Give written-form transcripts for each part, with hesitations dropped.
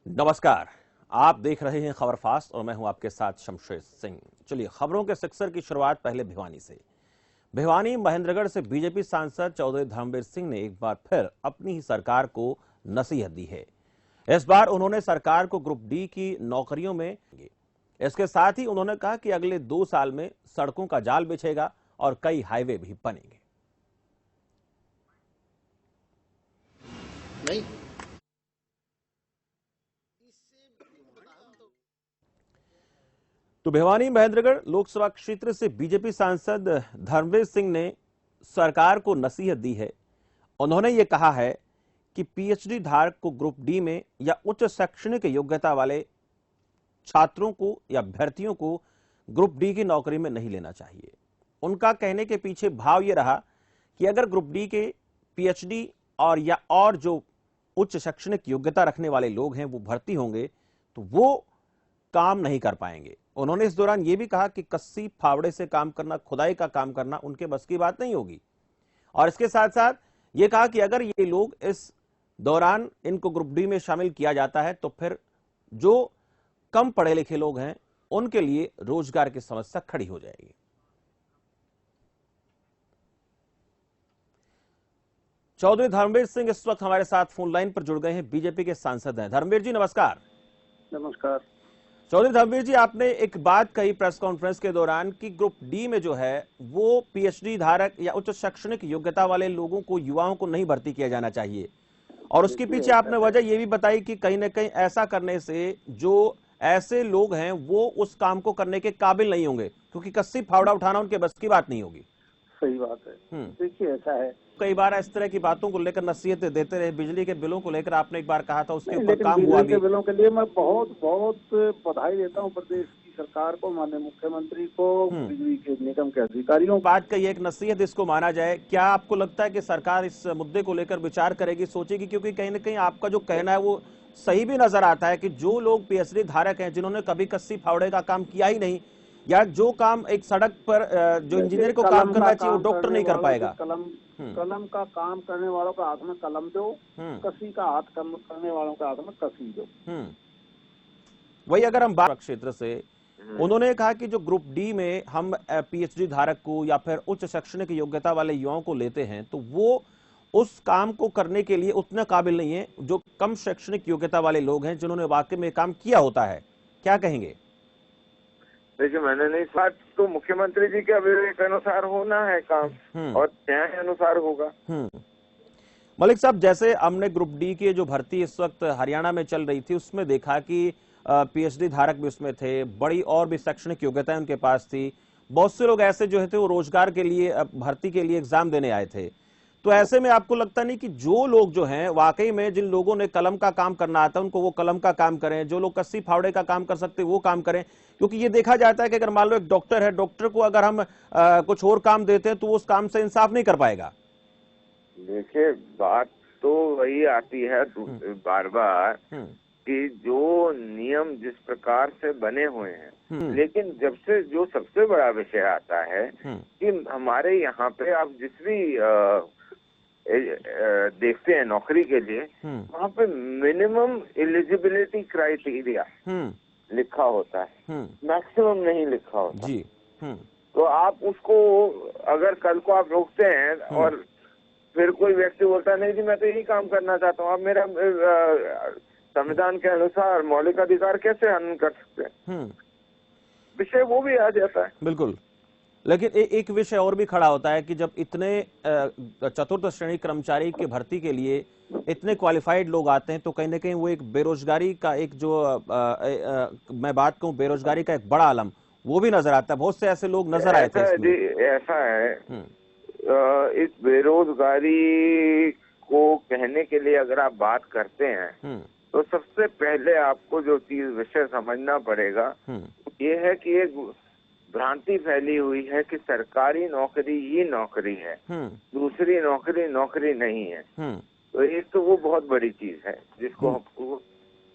नमस्कार। आप देख रहे हैं खबर फास्ट और मैं हूं आपके साथ शमशेर सिंह। चलिए खबरों के सिलसिले की शुरुआत पहले भिवानी से। भिवानी महेंद्रगढ़ से बीजेपी सांसद चौधरी धर्मवीर सिंह ने एक बार फिर अपनी ही सरकार को नसीहत दी है। इस बार उन्होंने सरकार को ग्रुप डी की नौकरियों में इसके साथ ही उन्होंने कहा कि अगले 2 साल में सड़कों का जाल बिछेगा और कई हाईवे भी बनेंगे। नहीं तो भिवानी महेंद्रगढ़ लोकसभा क्षेत्र से बीजेपी सांसद धर्मवीर सिंह ने सरकार को नसीहत दी है। उन्होंने ये कहा है कि पीएचडी धारक को ग्रुप डी में या उच्च शैक्षणिक योग्यता वाले छात्रों को या अभ्यर्थियों को ग्रुप डी की नौकरी में नहीं लेना चाहिए। उनका कहने के पीछे भाव यह रहा कि अगर ग्रुप डी के पीएचडी और जो उच्च शैक्षणिक योग्यता रखने वाले लोग हैं वो भर्ती होंगे तो वो काम नहीं कर पाएंगे। उन्होंने इस दौरान यह भी कहा कि कस्सी फावड़े से काम करना, खुदाई का काम करना उनके बस की बात नहीं होगी। और इसके साथ साथ ये कहा कि अगर ये लोग इस दौरान इनको ग्रुप डी में शामिल किया जाता है तो फिर जो कम पढ़े लिखे लोग हैं उनके लिए रोजगार की समस्या खड़ी हो जाएगी। चौधरी धर्मवीर सिंह इस वक्त हमारे साथ फोन लाइन पर जुड़ गए हैं, बीजेपी के सांसद हैं। धर्मवीर जी नमस्कार। नमस्कार। चौधरी धर्मवीर जी, आपने एक बात कही प्रेस कॉन्फ्रेंस के दौरान कि ग्रुप डी में जो है वो पीएचडी धारक या उच्च शैक्षणिक योग्यता वाले लोगों को, युवाओं को नहीं भर्ती किया जाना चाहिए। और उसके पीछे आपने वजह ये भी बताई कि कहीं ना कहीं ऐसा करने से जो ऐसे लोग हैं वो उस काम को करने के काबिल नहीं होंगे, क्योंकि कस्सी फावड़ा उठाना उनके बस की बात नहीं होगी। सही बात है। देखिए ऐसा है, कई बार इस तरह की बातों को लेकर नसीहतें देते रहे। बिजली के बिलों को लेकर आपने एक बार कहा था, उसके ऊपर काम हुआ भी। बिजली के बिलों के लिए मैं बहुत बहुत बधाई देता हूं प्रदेश की सरकार को, माननीय मुख्यमंत्री को, बिजली के निगम के अधिकारियों। बात का ये एक नसीहत इसको माना जाए। क्या आपको लगता है कि सरकार इस मुद्दे को लेकर विचार करेगी, सोचेगी? क्योंकि कहीं ना कहीं आपका जो कहना है वो सही भी नजर आता है कि जो लोग पीएचडी धारक हैं, जिन्होंने कभी कस्सी फावड़े का काम किया ही नहीं, या जो काम एक सड़क पर जो इंजीनियर को काम करना चाहिए वो डॉक्टर नहीं कर पाएगा। कलम का काम करने वालों का हाथ में कलम दो, कसी का हाथ करने वालों के हाथ में कसी दो। वही अगर हम बात क्षेत्र से, उन्होंने कहा कि जो ग्रुप डी में हम पीएचडी धारक को या फिर उच्च शैक्षणिक योग्यता वाले युवाओं को लेते हैं तो वो उस काम को करने के लिए उतने काबिल नहीं है जो कम शैक्षणिक योग्यता वाले लोग हैं, जिन्होंने वाकई में काम किया होता है। क्या कहेंगे? देखिए, मैंने नहीं, बात तो मुख्यमंत्री जी के अभिप्राय अनुसार होना है काम और न्याय अनुसार होगा। मलिक साहब, जैसे हमने ग्रुप डी की जो भर्ती इस वक्त हरियाणा में चल रही थी उसमें देखा कि पीएचडी धारक भी उसमें थे, बड़ी और भी शैक्षणिक योग्यताएं उनके पास थी। बहुत से लोग ऐसे जो थे वो रोजगार के लिए, भर्ती के लिए एग्जाम देने आए थे। तो ऐसे में आपको लगता नहीं कि जो लोग जो हैं वाकई में, जिन लोगों ने कलम का काम करना आता है उनको वो कलम का काम करें, जो लोग कस्सी फावड़े का काम कर सकते वो काम करें? क्योंकि ये देखा जाता है कि अगर मान लो एक डॉक्टर है, डॉक्टर को अगर हम कुछ और काम देते हैं तो वो उस काम से इंसाफ नहीं कर पाएगा। देखिए, बात तो वही आती है बार बार कि जो नियम जिस प्रकार से बने हुए हैं, लेकिन जब से जो सबसे बड़ा विषय आता है कि हमारे यहाँ पे आप जिस भी देखते हैं नौकरी के लिए, वहाँ पे मिनिमम एलिजिबिलिटी क्राइटेरिया लिखा होता है, मैक्सिमम नहीं लिखा होता जी। तो आप उसको अगर कल को आप रोकते हैं और फिर कोई व्यक्ति बोलता है नहीं जी मैं तो यही काम करना चाहता हूँ, आप मेरा संविधान के अनुसार मौलिक अधिकार कैसे हनन कर सकते हैं? विषय वो भी आ जाता है। बिल्कुल। लेकिन एक विषय और भी खड़ा होता है कि जब इतने चतुर्थ श्रेणी कर्मचारी की भर्ती के लिए इतने क्वालिफाइड लोग आते हैं तो कहीं ना कहीं वो एक बेरोजगारी का एक जो मैं बात कहूँ बेरोजगारी का एक बड़ा आलम वो भी नजर आता है। बहुत से ऐसे लोग नजर आए थे। ऐसा है, इस बेरोजगारी को कहने के लिए अगर आप बात करते हैं तो सबसे पहले आपको जो चीज विषय समझना पड़ेगा ये है कि एक भ्रांति फैली हुई है कि सरकारी नौकरी ही नौकरी है, दूसरी नौकरी नौकरी नहीं है। तो एक तो वो बहुत बड़ी चीज है जिसको हमको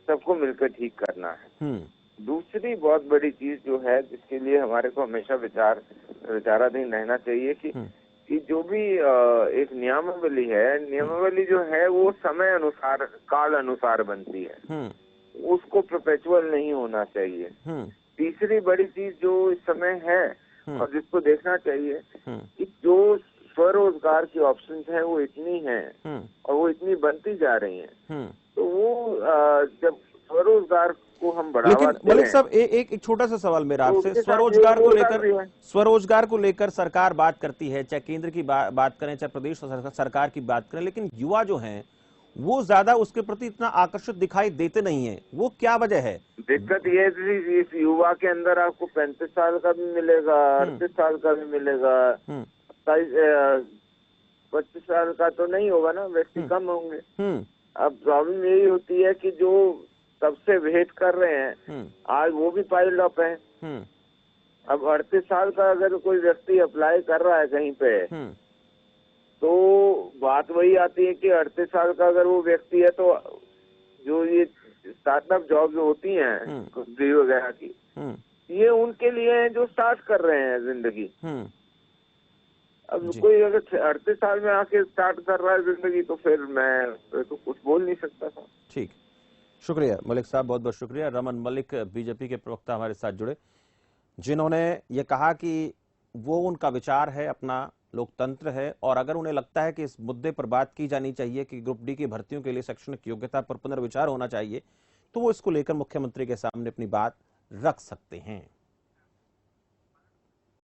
सबको मिलकर ठीक करना है। दूसरी बहुत बड़ी चीज जो है जिसके लिए हमारे को हमेशा विचाराधीन रहना चाहिए कि जो भी एक नियमावली है, नियमावली जो है वो समय अनुसार, काल अनुसार बनती है। उसको परपेचुअल नहीं होना चाहिए। तीसरी बड़ी चीज जो इस समय है और जिसको देखना चाहिए कि जो स्वरोजगार की ऑप्शंस हैं वो इतनी हैं और वो इतनी बनती जा रही हैं, तो वो जब स्वरोजगार को हम बढ़ावा लेकिन मलिक साहब एक छोटा सा सवाल मेरा आपसे, स्वरोजगार को लेकर सरकार बात करती है, चाहे केंद्र की बात करें चाहे प्रदेश सरकार की बात करें, लेकिन युवा जो हैं वो ज्यादा उसके प्रति इतना आकर्षित दिखाई देते नहीं है, वो क्या वजह है? दिक्कत ये है इस युवा के अंदर आपको 35 साल का भी मिलेगा, 38 साल का भी मिलेगा, 25 साल का तो नहीं होगा ना, व्यक्ति कम होंगे। अब प्रॉब्लम यही होती है कि जो तब से वेट कर रहे हैं आज वो भी पाइल्ड अप है। अब 38 साल का अगर कोई व्यक्ति अप्लाई कर रहा है कहीं पे, तो बात वही आती है कि 38 साल का अगर वो व्यक्ति है तो जो ये स्टार्टअप जॉब जो होती हैं कंपनी वगैरह की, ये उनके लिए है जो स्टार्ट कर रहे हैं जिंदगी। अब कोई अगर 38 साल में आके स्टार्ट कर रहा है जिंदगी तो फिर मैं तो कुछ बोल नहीं सकता था। ठीक, शुक्रिया मलिक साहब, बहुत बहुत शुक्रिया। रमन मलिक बीजेपी के प्रवक्ता हमारे साथ जुड़े, जिन्होंने ये कहा कि वो उनका विचार है, अपना लोकतंत्र है, और अगर उन्हें लगता है कि इस मुद्दे पर बात की जानी चाहिए कि ग्रुप डी की भर्तियों के लिए शैक्षणिक योग्यता पर पुनर्विचार होना चाहिए, तो वो इसको लेकर मुख्यमंत्री के सामने अपनी बात रख सकते हैं।